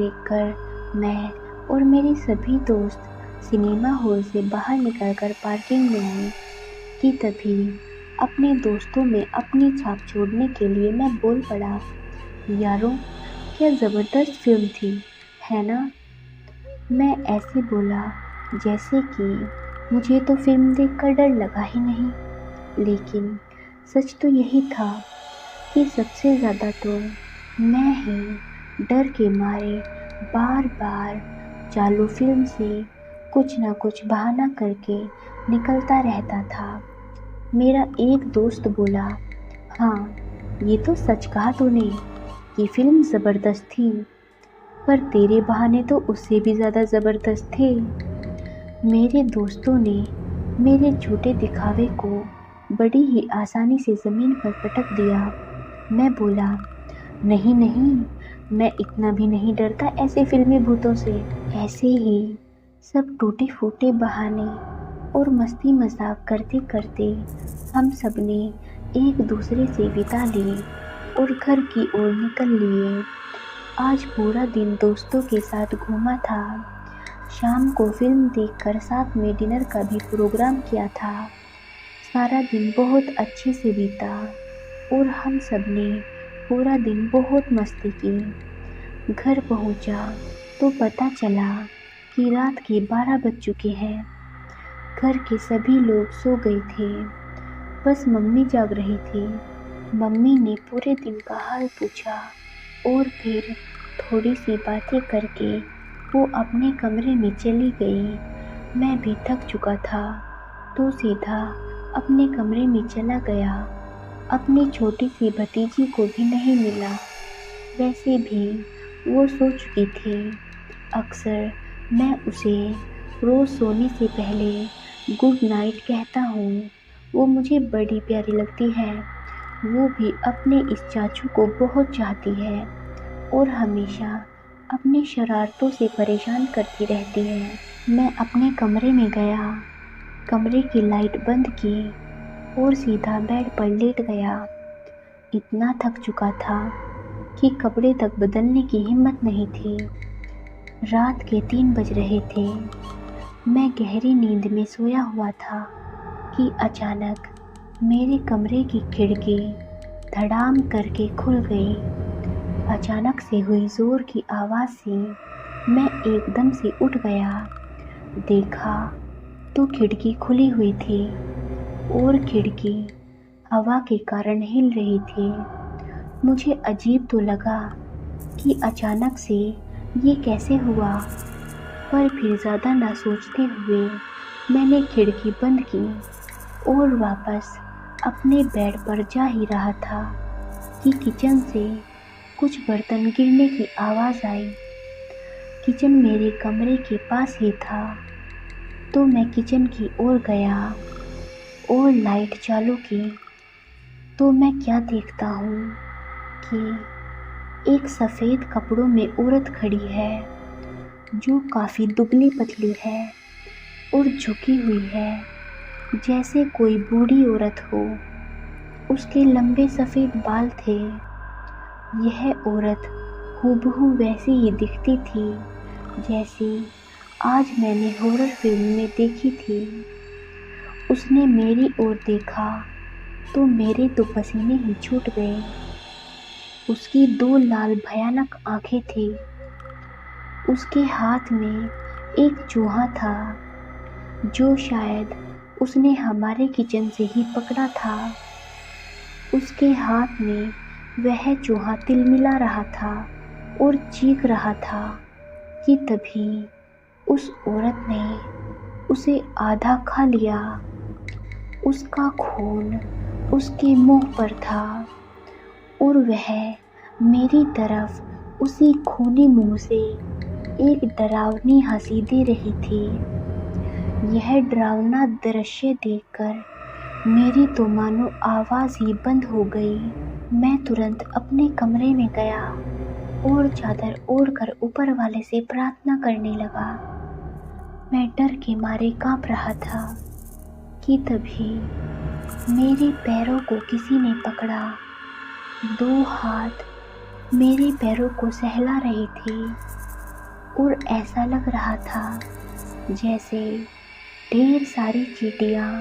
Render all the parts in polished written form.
देखकर मैं और मेरे सभी दोस्त सिनेमा हॉल से बाहर निकलकर पार्किंग में आए कि तभी अपने दोस्तों में अपनी छाप छोड़ने के लिए मैं बोल पड़ा, यारों क्या ज़बरदस्त फिल्म थी, है ना? मैं ऐसे बोला जैसे कि मुझे तो फिल्म देखकर डर लगा ही नहीं, लेकिन सच तो यही था कि सबसे ज़्यादा तो मैं ही डर के मारे बार बार चालू फिल्म से कुछ ना कुछ बहाना करके निकलता रहता था। मेरा एक दोस्त बोला, हाँ ये तो सच कहा तूने कि फिल्म ज़बरदस्त थी, पर तेरे बहाने तो उससे भी ज़्यादा ज़बरदस्त थे। मेरे दोस्तों ने मेरे झूठे दिखावे को बड़ी ही आसानी से ज़मीन पर पटक दिया। मैं बोला, नहीं नहीं, मैं इतना भी नहीं डरता ऐसे फिल्मी भूतों से। ऐसे ही सब टूटे फूटे बहाने और मस्ती मजाक करते करते हम सब ने एक दूसरे से विदा लिए और घर की ओर निकल लिए। आज पूरा दिन दोस्तों के साथ घूमा था। शाम को फिल्म देखकर साथ में डिनर का भी प्रोग्राम किया था। सारा दिन बहुत अच्छे से बीता और हम सब ने पूरा दिन बहुत मस्ती की। घर पहुंचा तो पता चला कि रात के 12 बज चुके हैं। घर के सभी लोग सो गए थे, बस मम्मी जाग रही थी। मम्मी ने पूरे दिन का हाल पूछा और फिर थोड़ी सी बातें करके वो अपने कमरे में चली गई। मैं भी थक चुका था तो सीधा अपने कमरे में चला गया। अपनी छोटी सी भतीजी को भी नहीं मिला, वैसे भी वो सो चुकी थी। अक्सर मैं उसे रोज़ सोने से पहले गुड नाइट कहता हूँ। वो मुझे बड़ी प्यारी लगती है। वो भी अपने इस चाचू को बहुत चाहती है और हमेशा अपनी शरारतों से परेशान करती रहती है। मैं अपने कमरे में गया, कमरे की लाइट बंद की और सीधा बेड पर लेट गया। इतना थक चुका था कि कपड़े तक बदलने की हिम्मत नहीं थी। रात के 3 बज रहे थे। मैं गहरी नींद में सोया हुआ था कि अचानक मेरे कमरे की खिड़की धड़ाम करके खुल गई। अचानक से हुई जोर की आवाज़ से मैं एकदम से उठ गया। देखा तो खिड़की खुली हुई थी और खिड़की हवा के कारण हिल रही थी। मुझे अजीब तो लगा कि अचानक से ये कैसे हुआ, पर फिर ज़्यादा ना सोचते हुए मैंने खिड़की बंद की और वापस अपने बेड पर जा ही रहा था कि किचन से कुछ बर्तन गिरने की आवाज़ आई। किचन मेरे कमरे के पास ही था, तो मैं किचन की ओर गया और लाइट चालू की तो मैं क्या देखता हूँ कि एक सफ़ेद कपड़ों में औरत खड़ी है जो काफ़ी दुबली पतली है और झुकी हुई है, जैसे कोई बूढ़ी औरत हो। उसके लंबे सफ़ेद बाल थे। यह औरत हूबहू वैसी ही दिखती थी जैसी आज मैंने हॉरर फिल्म में देखी थी। उसने मेरी ओर देखा तो मेरे तो पसीने ही छूट गए। उसकी 2 लाल भयानक आंखें थी। उसके हाथ में एक चूहा था जो शायद उसने हमारे किचन से ही पकड़ा था। उसके हाथ में वह चूहा तिलमिला रहा था और चीख रहा था कि तभी उस औरत ने उसे आधा खा लिया। उसका खून उसके मुंह पर था और वह मेरी तरफ उसी खूनी मुंह से एक डरावनी हंसी दे रही थी। यह डरावना दृश्य देखकर मेरी तो मानो आवाज़ ही बंद हो गई। मैं तुरंत अपने कमरे में गया और चादर ओढ़कर ऊपर वाले से प्रार्थना करने लगा। मैं डर के मारे कांप रहा था कि तभी मेरे पैरों को किसी ने पकड़ा। 2 हाथ मेरे पैरों को सहला रहे थे और ऐसा लग रहा था जैसे ढेर सारी चींटियाँ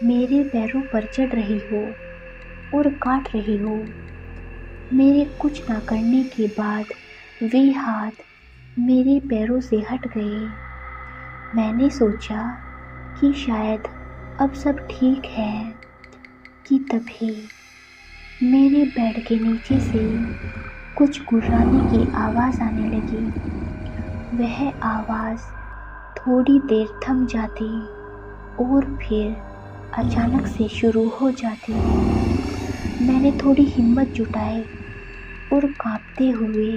मेरे पैरों पर चढ़ रही हो और काट रही हो। मेरे कुछ ना करने के बाद वे हाथ मेरे पैरों से हट गए। मैंने सोचा कि शायद अब सब ठीक है कि तभी मेरे बेड के नीचे से कुछ गुर्राने की आवाज़ आने लगी। वह आवाज़ थोड़ी देर थम जाती और फिर अचानक से शुरू हो जाती। मैंने थोड़ी हिम्मत जुटाई और कांपते हुए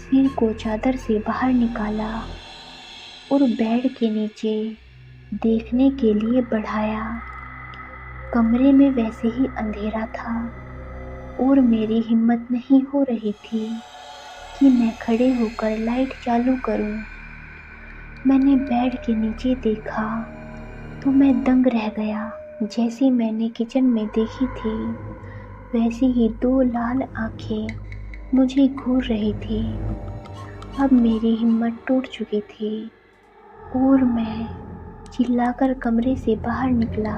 सिर को चादर से बाहर निकाला और बेड के नीचे देखने के लिए बढ़ाया। कमरे में वैसे ही अंधेरा था और मेरी हिम्मत नहीं हो रही थी कि मैं खड़े होकर लाइट चालू करूं। मैंने बेड के नीचे देखा तो मैं दंग रह गया। जैसी मैंने किचन में देखी थी वैसी ही दो लाल आंखें मुझे घूर रही थी। अब मेरी हिम्मत टूट चुकी थी और मैं चिल्लाकर कमरे से बाहर निकला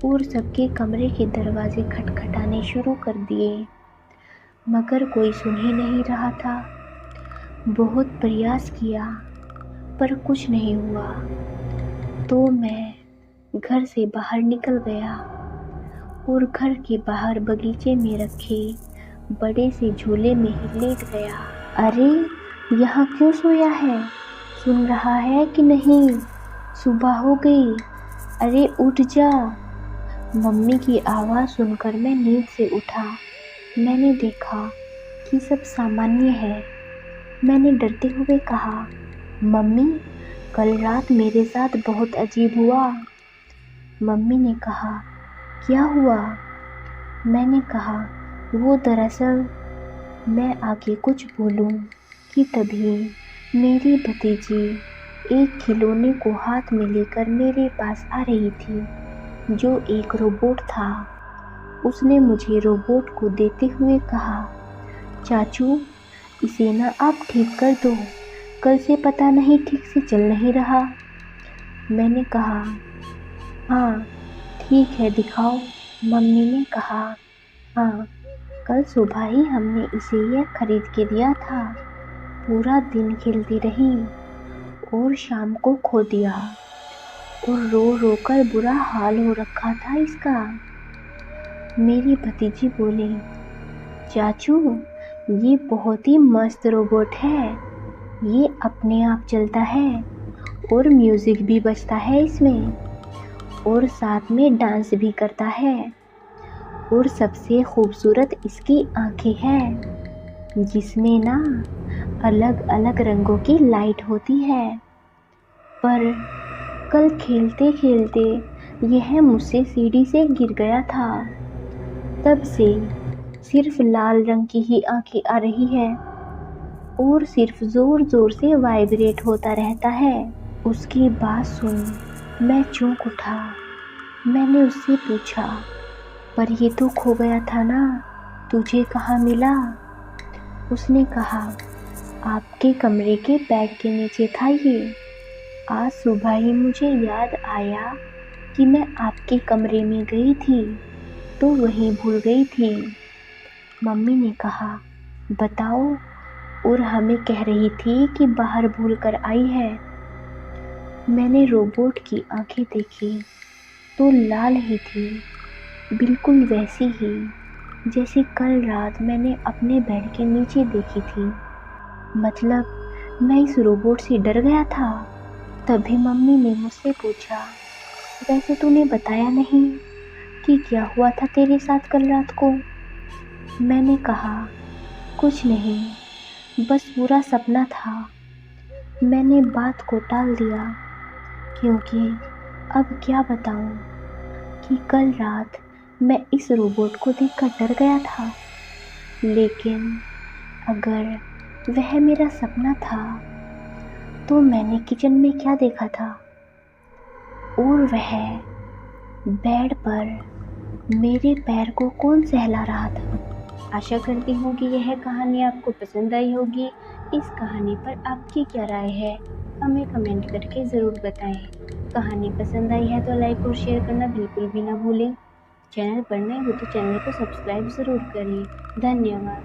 और सबके कमरे के दरवाजे खटखटाने शुरू कर दिए, मगर कोई सुन ही नहीं रहा था। बहुत प्रयास किया पर कुछ नहीं हुआ, तो मैं घर से बाहर निकल गया और घर के बाहर बगीचे में रखे बड़े से झूले में ही लेट गया। अरे यहाँ क्यों सोया है? सुन रहा है कि नहीं? सुबह हो गई, अरे उठ जा। मम्मी की आवाज़ सुनकर मैं नींद से उठा। मैंने देखा कि सब सामान्य है। मैंने डरते हुए कहा, मम्मी कल रात मेरे साथ बहुत अजीब हुआ। मम्मी ने कहा, क्या हुआ? मैंने कहा, वो दरअसल मैं आगे कुछ बोलूं कि तभी मेरी भतीजी एक खिलौने को हाथ में लेकर मेरे पास आ रही थी, जो एक रोबोट था। उसने मुझे रोबोट को देते हुए कहा, चाचू इसे ना आप ठीक कर दो, कल से पता नहीं ठीक से चल नहीं रहा। मैंने कहा, हाँ ठीक है दिखाओ। मम्मी ने कहा, हाँ कल सुबह ही हमने इसे यह खरीद के दिया था। पूरा दिन खेलती रही और शाम को खो दिया और रो रो कर बुरा हाल हो रखा था इसका। मेरी भतीजी बोली, चाचू ये बहुत ही मस्त रोबोट है, ये अपने आप चलता है और म्यूज़िक भी बजता है इसमें और साथ में डांस भी करता है और सबसे खूबसूरत इसकी आंखें हैं जिसमें ना अलग अलग रंगों की लाइट होती है। पर कल खेलते खेलते यह मुझसे सीढ़ी से गिर गया था, तब से सिर्फ लाल रंग की ही आंखें आ रही है और सिर्फ ज़ोर ज़ोर से वाइब्रेट होता रहता है। उसकी बात सुन मैं चौंक उठा। मैंने उससे पूछा, पर ये तो खो गया था ना, तुझे कहाँ मिला? उसने कहा, आपके कमरे के बेड के नीचे था ये। आज सुबह ही मुझे याद आया कि मैं आपके कमरे में गई थी तो वहीं भूल गई थी। मम्मी ने कहा, बताओ, और हमें कह रही थी कि बाहर भूल कर आई है। मैंने रोबोट की आंखें देखी तो लाल ही थी, बिल्कुल वैसी ही जैसी कल रात मैंने अपने बेड के नीचे देखी थी। मतलब मैं इस रोबोट से डर गया था। तभी मम्मी ने मुझसे पूछा, वैसे तूने बताया नहीं कि क्या हुआ था तेरे साथ कल रात को? मैंने कहा, कुछ नहीं, बस पूरा सपना था। मैंने बात को टाल दिया क्योंकि अब क्या बताऊं कि कल रात मैं इस रोबोट को देखकर डर गया था, लेकिन अगर वह मेरा सपना था तो मैंने किचन में क्या देखा था? और वह बेड पर मेरे पैर को कौन सहला रहा था? आशा करती हूँ कि यह कहानी आपको पसंद आई होगी। इस कहानी पर आपकी क्या राय है, हमें कमेंट करके ज़रूर बताएं। कहानी पसंद आई है तो लाइक और शेयर करना बिल्कुल भी ना भूलें। चैनल पर नए हो तो चैनल को सब्सक्राइब ज़रूर करें। धन्यवाद।